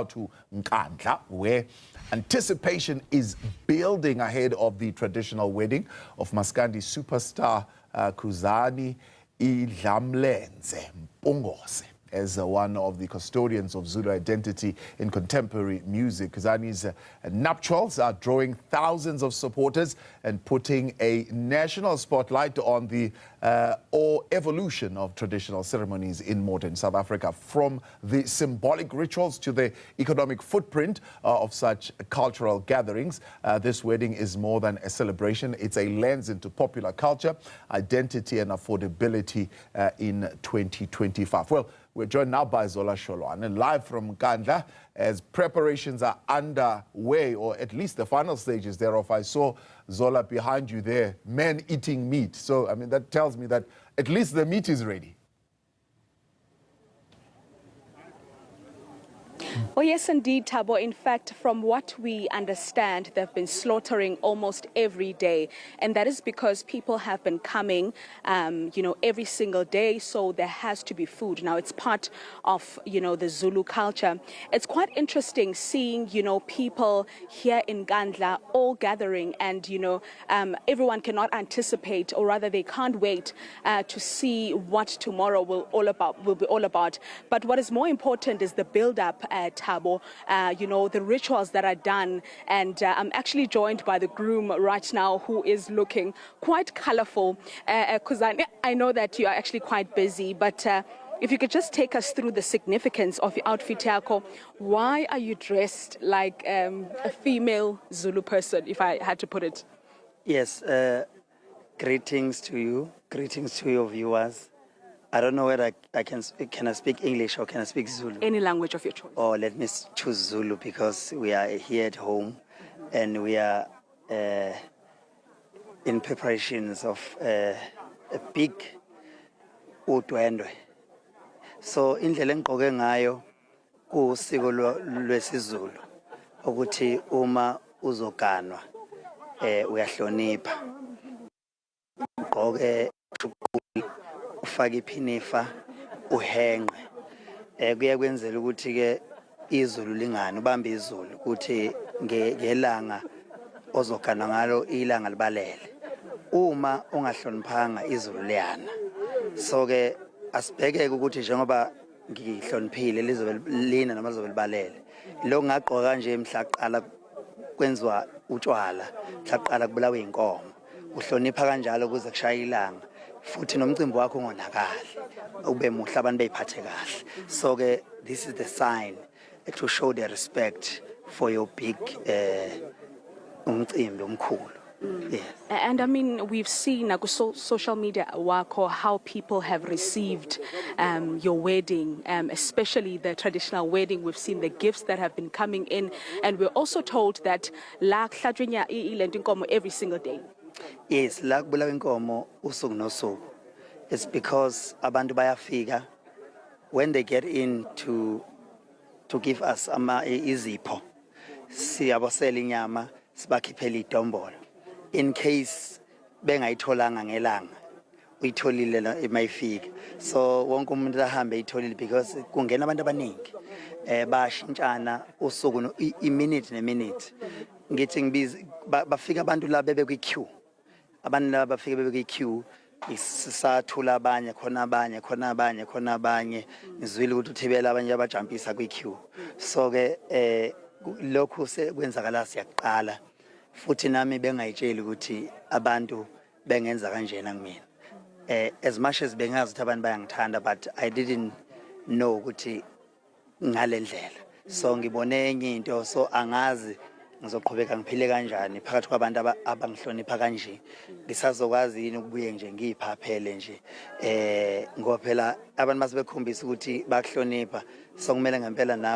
to Nkandla, where anticipation is building ahead of the traditional wedding of Maskandi superstar Khuzani Idlamlenze Mpungose. As one of the custodians of Zulu identity in contemporary music, Khuzani's nuptials are drawing thousands of supporters and putting a national spotlight on the evolution of traditional ceremonies in modern South Africa. From the symbolic rituals to the economic footprint of such cultural gatherings, this wedding is more than a celebration. It's a lens into popular culture, identity and affordability in 2025. Well, we're joined now by Zola Sholwane, and live from Nkandla as preparations are underway, or at least the final stages thereof. I saw Zola behind you there, men eating meat. So, I mean, that tells me that at least the meat is ready. Oh, yes, indeed, Thabo. In fact, from what we understand, they've been slaughtering almost every day. And that is because people have been coming, every single day. So there has to be food. Now, it's part of, the Zulu culture. It's quite interesting seeing, people here in Nkandla all gathering and, everyone cannot anticipate, or rather they can't wait to see what tomorrow will be all about. But what is more important is the build-up, Thabo, the rituals that are done. And I'm actually joined by the groom right now, who is looking quite colorful. Khuzani, I know that you are actually quite busy, but if you could just take us through the significance of your outfit, Yako. Why are you dressed like a female Zulu person, if I had to put it? Yes, greetings to you, greetings to your viewers. I don't know whether I can I speak English or can I speak Zulu? Any language of your choice. Or let me choose Zulu because we are here at home and we are in preparations of a big udwendwe. So indlela engigqoke ngayo kusiko lwesiZulu ukuthi uma uzoganwa uyahlonipha. Ugqoke ufake iphinifa uhenqe kuya kwenzela ukuthi ke izulu lingani ubambe izulu ukuthi ngelanga ozogana ngalo ilanga libalele uma ungahloniphanga izulu liyana. So ke asibheke ukuthi njengoba ngihloniphile lizobe lina noma lizobe libalele lo ngaqoka kanje mhla qala kwenziwa utshwala mhla qala kubulawa inkomo uhlonipha kanjalo ukuze kushaya ilanga futhi nomcimbi wakho ungonakali ube muhle abantu beyiphathe kahle. So ke this is the sign to show the respect for your big umcimbi omkhulu. Yes. And I mean, we've seen social media wako how people have received your wedding, especially the traditional wedding. We've seen the gifts that have been coming in, and we're also told that la kladrinya ilentinkomo every single day. Yes, la kubulawa inkomo usuku nosuku. It's because abantu bayafika when they get in to give us izipho. Siyabosela inyama sibakhiphela idombolo. In case bengayitholanga ngelanga uyitholile la emayifika. So wonke umuntu ahambe ayitholile because kungena abantu abaningi. Bashintshana usuku iminute neminute. Ngithi ngibizi bafika abantu la bebe kwi queue. Abantu la bafika bebe kwi queue isathula abanye khona abanye ngizwile ukuthi uthibela abanye abajampisa kwi queue. So ke lokhu sekwenzakala siyaqala. Futhi nami bengayitsheli ukuthi abantu bengenza kanjena kumina. As much as bengazi ukuthi abantu bayangithanda, but I didn't know ukuthi ngale ndlela. So ngibone enye into, so angazi ngizoqhubeka ngiphile kanjani phakathi kwabantu abangihlonipha kanje. Ngisazokwazi yini ukubuye nje ngiphaphele nje. Ngoba phela abantu masebekhombisa ukuthi bakuhlonipha, so kumele ngempela nawe